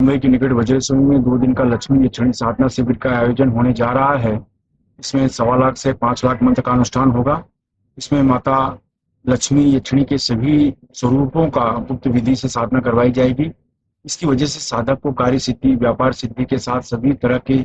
मुंबई के निकट वज्रसमूह में 2 दिन का लक्ष्मी यक्षिणी साधना शिविर का आयोजन होने जा रहा है। इसमें 1.25 लाख से 5 लाख मंत्र का अनुष्ठान होगा। इसमें माता लक्ष्मी यक्षिणी के सभी स्वरूपों का गुप्त विधि से साधना करवाई जाएगी। इसकी वजह से साधक को कार्य सिद्धि, व्यापार सिद्धि के साथ सभी तरह की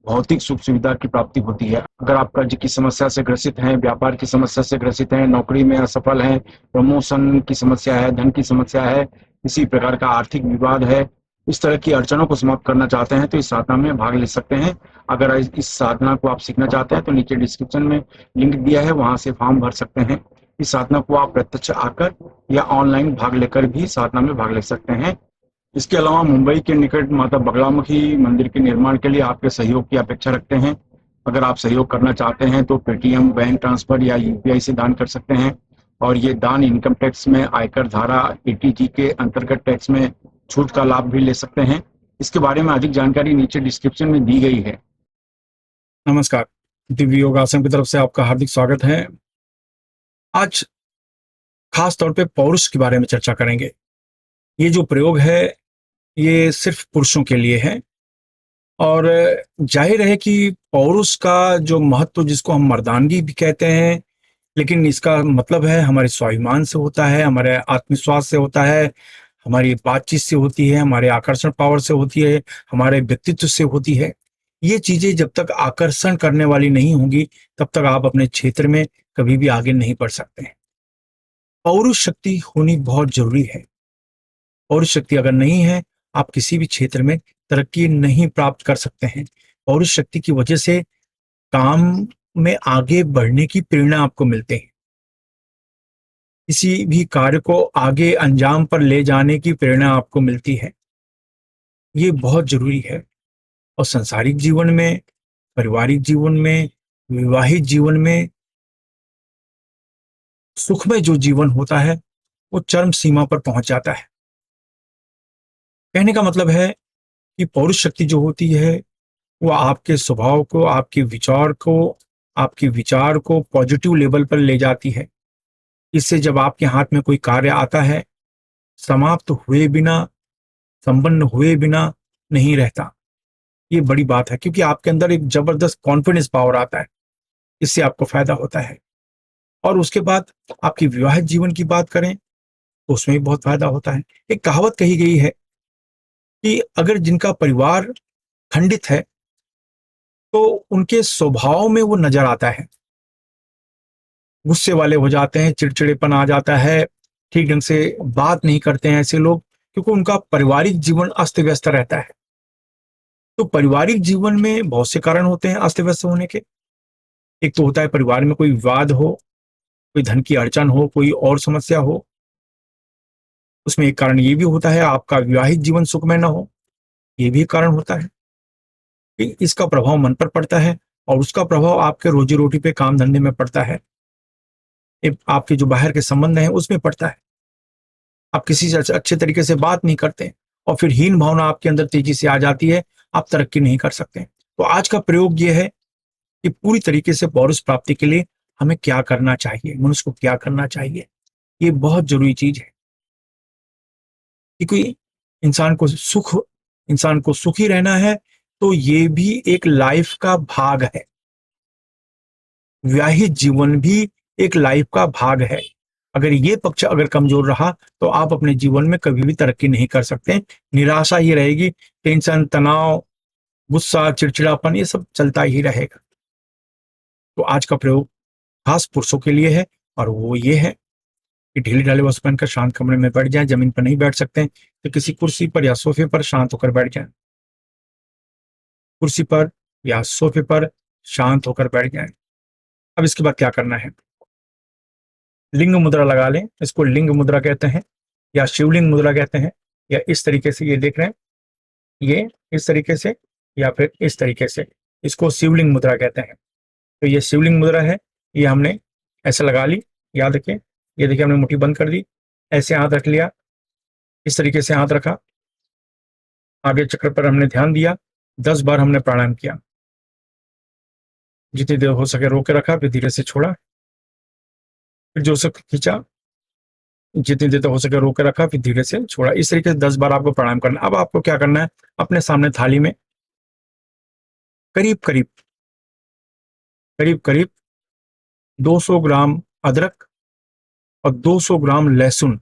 भौतिक सुख सुविधा की प्राप्ति होती है। अगर आप कर्ज की समस्या से ग्रसित हैं, व्यापार की समस्या से ग्रसित हैं, नौकरी में असफल हैं, प्रमोशन की समस्या है, धन की समस्या है, किसी प्रकार का आर्थिक विवाद है, इस तरह की अड़चनों को समाप्त करना चाहते हैं तो इस साधना में भाग ले सकते हैं। अगर इस साधना को आप सीखना चाहते हैं तो नीचे डिस्क्रिप्शन में लिंक दिया है, वहां से फॉर्म भर सकते हैं। इस साधना को आप प्रत्यक्ष आकर या ऑनलाइन भाग लेकर भी साधना में भाग ले सकते हैं। इसके अलावा मुंबई के निकट माता बगलामुखी मंदिर के निर्माण के लिए आपके सहयोग की अपेक्षा रखते हैं। अगर आप सहयोग करना चाहते हैं तो पेटीएम, बैंक ट्रांसफर या यूपीआई से दान कर सकते हैं और ये दान इनकम टैक्स में आयकर धारा 80G के अंतर्गत टैक्स में छूट का लाभ भी ले सकते हैं। इसके बारे में अधिक जानकारी नीचे डिस्क्रिप्शन में दी गई है। नमस्कार, दिव्य योग आश्रम की तरफ से आपका हार्दिक स्वागत है। आज खास तौर पे पौरुष के बारे में चर्चा करेंगे। ये जो प्रयोग है ये सिर्फ पुरुषों के लिए है और जाहिर है कि पौरुष का जो महत्व, जिसको हम मर्दानगी भी कहते हैं, लेकिन इसका मतलब है हमारे स्वाभिमान से होता है, हमारे आत्मविश्वास से होता है, हमारी बातचीत से होती है, हमारे आकर्षण पावर से होती है, हमारे व्यक्तित्व से होती है। ये चीजें जब तक आकर्षण करने वाली नहीं होंगी तब तक आप अपने क्षेत्र में कभी भी आगे नहीं बढ़ सकते हैं। पौरुष शक्ति होनी बहुत जरूरी है। पौरुष शक्ति अगर नहीं है, आप किसी भी क्षेत्र में तरक्की नहीं प्राप्त कर सकते हैं। पौरुष शक्ति की वजह से काम में आगे बढ़ने की प्रेरणा आपको मिलते हैं, किसी भी कार्य को आगे अंजाम पर ले जाने की प्रेरणा आपको मिलती है। ये बहुत जरूरी है। और सांसारिक जीवन में, पारिवारिक जीवन में, विवाहित जीवन में, सुखमय जो जीवन होता है वो चरम सीमा पर पहुंच जाता है। कहने का मतलब है कि पौरुष शक्ति जो होती है वो आपके स्वभाव को, आपके विचार को पॉजिटिव लेवल पर ले जाती है। इससे जब आपके हाथ में कोई कार्य आता है, समाप्त हुए बिना, संपन्न हुए बिना नहीं रहता। ये बड़ी बात है, क्योंकि आपके अंदर एक जबरदस्त कॉन्फिडेंस पावर आता है। इससे आपको फायदा होता है। और उसके बाद आपकी विवाहित जीवन की बात करें तो उसमें भी बहुत फायदा होता है। एक कहावत कही गई है कि अगर जिनका परिवार खंडित है तो उनके स्वभाव में वो नजर आता है। गुस्से वाले हो जाते हैं, चिड़चिड़ेपन आ जाता है, ठीक ढंग से बात नहीं करते हैं ऐसे लोग, क्योंकि उनका पारिवारिक जीवन अस्त व्यस्त रहता है। तो पारिवारिक जीवन में बहुत से कारण होते हैं अस्त व्यस्त होने के। एक तो होता है परिवार में कोई विवाद हो, कोई धन की अड़चन हो, कोई और समस्या हो। उसमें एक कारण ये भी होता है आपका विवाहित जीवन सुखमय ना हो, ये भी कारण होता है कि इसका प्रभाव मन पर पड़ता है और उसका प्रभाव आपके रोजी रोटी पे, काम धंधे में पड़ता है। आपके जो बाहर के संबंध हैं उसमें पड़ता है। आप किसी से अच्छे तरीके से बात नहीं करते और फिर हीन भावना आपके अंदर तेजी से आ जाती है, आप तरक्की नहीं कर सकते। तो आज का प्रयोग ये है कि पूरी तरीके से पौरुष प्राप्ति के लिए हमें क्या करना चाहिए, मनुष्य को क्या करना चाहिए। ये बहुत जरूरी चीज है कि कोई इंसान को सुखी रहना है तो ये भी एक लाइफ का भाग है। विवाहित जीवन भी एक लाइफ का भाग है। अगर ये पक्ष अगर कमजोर रहा तो आप अपने जीवन में कभी भी तरक्की नहीं कर सकते। निराशा ही रहेगी, टेंशन, तनाव, गुस्सा, चिड़चिड़ापन, ये सब चलता ही रहेगा। तो आज का प्रयोग खास पुरुषों के लिए है और वो ये है कि ढीले ढाले वस्त्र पहनकर शांत कमरे में बैठ जाएं। जमीन पर नहीं बैठ सकते तो किसी कुर्सी पर या सोफे पर शांत होकर बैठ जाएं। कुर्सी पर या सोफे पर शांत होकर बैठ जाएं। अब इसके बाद क्या करना है, लिंग मुद्रा लगा लें। इसको लिंग मुद्रा कहते हैं या शिवलिंग मुद्रा कहते हैं। या इस तरीके से, ये देख रहे हैं, ये इस तरीके से या फिर इस तरीके से, इसको शिवलिंग मुद्रा कहते हैं। तो ये शिवलिंग मुद्रा है, ये हमने ऐसे लगा ली। याद रखिए, ये देखिए हमने मुट्ठी बंद कर दी, ऐसे हाथ रख लिया, इस तरीके से हाथ रखा, आगे चक्र पर हमने ध्यान दिया, 10 बार हमने प्राणायाम किया। जितनी देर हो सके रोक के रखा, फिर धीरे से छोड़ा, फिर जोर से खींचा, जितनी देर तक हो सके रोक के रखा, फिर धीरे से छोड़ा। इस तरीके से 10 बार आपको प्राणायाम करना है। अब आपको क्या करना है, अपने सामने थाली में करीब करीब करीब करीब 200 ग्राम अदरक और 200 ग्राम लहसुन,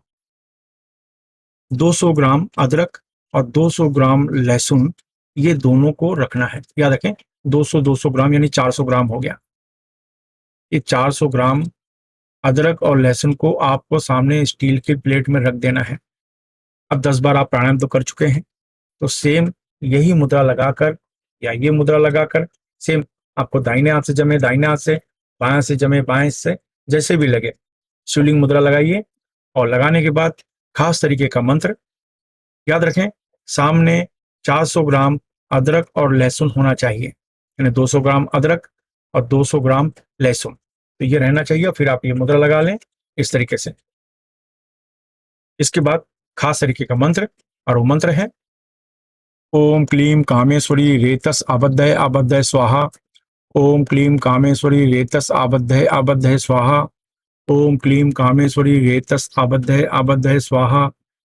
200 ग्राम अदरक और 200 ग्राम लहसुन, ये दोनों को रखना है। याद रखें 200 ग्राम यानी 400 ग्राम हो गया। ये 400 ग्राम अदरक और लहसुन को आपको सामने स्टील की प्लेट में रख देना है। अब 10 बार आप प्राणायाम तो कर चुके हैं, तो सेम यही मुद्रा लगाकर या ये मुद्रा लगाकर सेम आपको दाहिने हाथ से जमे दाहिने हाथ से, बाएं से जमे बाएं से, जैसे भी लगे शिवलिंग मुद्रा लगाइए। और लगाने के बाद खास तरीके का मंत्र याद रखें, सामने 400 ग्राम अदरक और लहसुन होना चाहिए, यानी 200 ग्राम अदरक और 200 ग्राम लहसुन, तो ये रहना चाहिए। फिर आप ये मुद्रा लगा लें इस तरीके से। इसके बाद खास तरीके का मंत्र, और वो मंत्र है ओम क्लीम कामेश्वरी रेतस आबद्धय आबद्धय स्वाहा। ओम क्लीम कामेश्वरी रेतस आबद्धय आबद्धय स्वाहा। ओम क्लीम कामेश्वरी रेतस आबद्धय आबद्धय स्वाहा।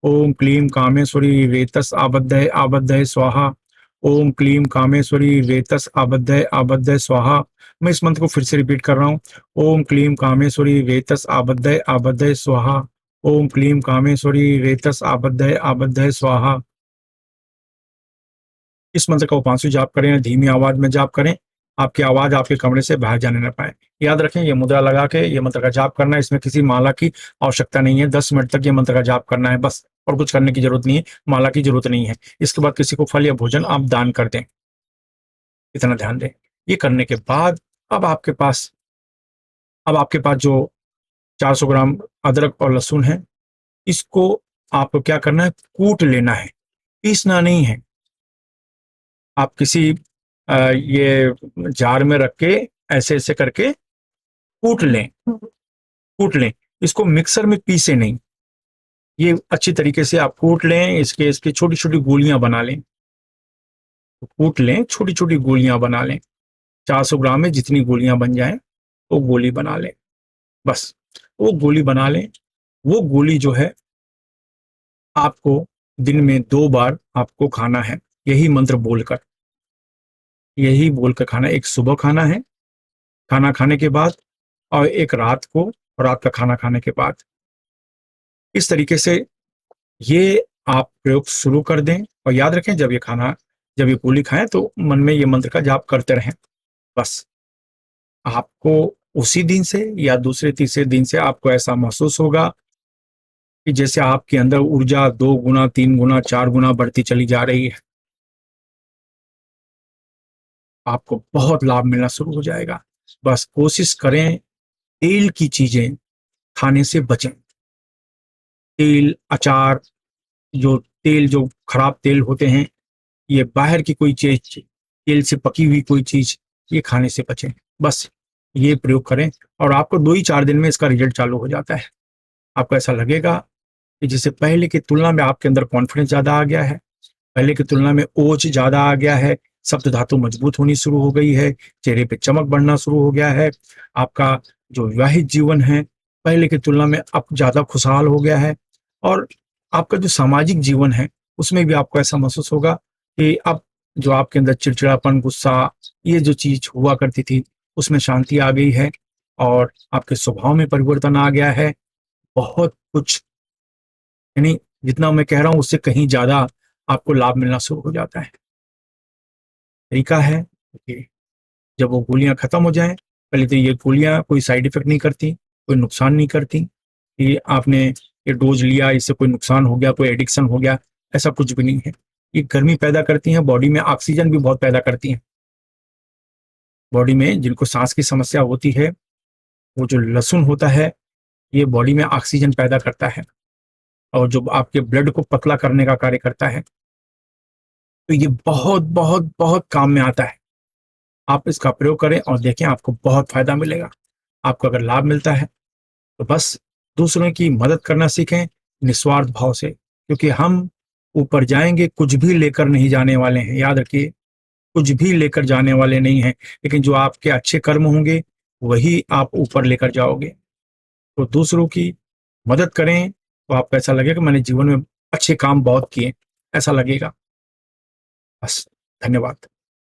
ओम क्लीम कामेश्वरी रेतस आबद्धय आबद्धय स्वाहा। ओम क्लीम कामेश्वरी रेतस आबद्धय आबद्धय स्वाहा। मैं इस मंत्र को फिर से रिपीट कर रहा हूँ। ओम क्लीम कामेश्वरी रेतस आबद्धय आबद्धय स्वाहा। ओम क्लीम कामेश्वरी रेतस आबद्धय आबद्धय स्वाहा। इस मंत्र का उपांशु जाप करें, धीमी आवाज में जाप करें, आपकी आवाज आपके कमरे से बाहर जाने न पाए। याद रखें ये मुद्रा लगा के ये मंत्र का जाप करना है, इसमें किसी माला की आवश्यकता नहीं है। 10 मिनट तक ये मंत्र का जाप करना है बस, और कुछ करने की जरूरत नहीं है, माला की जरूरत नहीं है। इसके बाद किसी को फल या भोजन आप दान कर दें, इतना ध्यान दें। ये करने के बाद अब आपके पास जो 400 ग्राम अदरक और लहसुन है, इसको आपको क्या करना है, कूट लेना है, पीसना नहीं है। आप किसी ये जार में रख के ऐसे ऐसे करके कूट लें, कूट लें। इसको मिक्सर में पीसे नहीं, ये अच्छी तरीके से आप कूट लें। इसके छोटी छोटी गोलियां बना लें, कूट लें, छोटी छोटी गोलियां बना लें। 400 ग्राम में जितनी गोलियां बन जाएं वो गोली बना लें, बस वो गोली बना लें। वो गोली जो है आपको दिन में 2 बार आपको खाना है, यही मंत्र बोलकर, यही बोलकर खाना। एक सुबह खाना है खाना खाने के बाद, और एक रात को रात का खाना खाने के बाद। इस तरीके से ये आप प्रयोग शुरू कर दें, और याद रखें जब ये गोली खाएं तो मन में ये मंत्र का जाप करते रहें। बस आपको उसी दिन से या दूसरे तीसरे दिन से आपको ऐसा महसूस होगा कि जैसे आपके अंदर ऊर्जा 2 गुना 3 गुना 4 गुना बढ़ती चली जा रही है। आपको बहुत लाभ मिलना शुरू हो जाएगा। बस कोशिश करें तेल की चीजें खाने से बचें। तेल, अचार, जो खराब तेल होते हैं, ये बाहर की कोई चीज, तेल से पकी हुई कोई चीज, ये खाने से बचें। बस ये प्रयोग करें और आपको 2 ही 4 दिन में इसका रिजल्ट चालू हो जाता है। आपको ऐसा लगेगा कि जैसे पहले की तुलना में आपके अंदर कॉन्फिडेंस ज्यादा आ गया है, पहले की तुलना में ओज ज्यादा आ गया है, सप्त धातु मजबूत होनी शुरू हो गई है, चेहरे पे चमक बढ़ना शुरू हो गया है। आपका जो विवाहित जीवन है पहले की तुलना में अब ज्यादा खुशहाल हो गया है, और आपका जो सामाजिक जीवन है उसमें भी आपको ऐसा महसूस होगा कि अब जो आपके अंदर चिड़चिड़ापन, गुस्सा, ये जो चीज हुआ करती थी उसमें शांति आ गई है, और आपके स्वभाव में परिवर्तन आ गया है। बहुत कुछ, यानी जितना मैं कह रहा हूं उससे कहीं ज्यादा आपको लाभ मिलना शुरू हो जाता है। तरीका है कि जब वो गोलियां खत्म हो जाएं, पहले तो ये गोलियां कोई साइड इफेक्ट नहीं करती, कोई नुकसान नहीं करती कि आपने ये डोज लिया इससे कोई नुकसान हो गया, कोई एडिक्शन हो गया, ऐसा कुछ भी नहीं है। ये गर्मी पैदा करती हैं, बॉडी में ऑक्सीजन भी बहुत पैदा करती हैं। बॉडी में जिनको सांस की समस्या होती है, वो जो लहसुन होता है ये बॉडी में ऑक्सीजन पैदा करता है, और जो आपके ब्लड को पतला करने का कार्य करता है। तो ये बहुत बहुत बहुत काम में आता है। आप इसका प्रयोग करें और देखें, आपको बहुत फायदा मिलेगा। आपको अगर लाभ मिलता है तो बस दूसरों की मदद करना सीखें निस्वार्थ भाव से, क्योंकि हम ऊपर जाएंगे कुछ भी लेकर नहीं जाने वाले हैं। याद रखिए, कुछ भी लेकर जाने वाले नहीं हैं, लेकिन जो आपके अच्छे कर्म होंगे वही आप ऊपर लेकर जाओगे। तो दूसरों की मदद करें, तो आपको ऐसा लगेगा मैंने जीवन में अच्छे काम बहुत किए, ऐसा लगेगा। बस, धन्यवाद।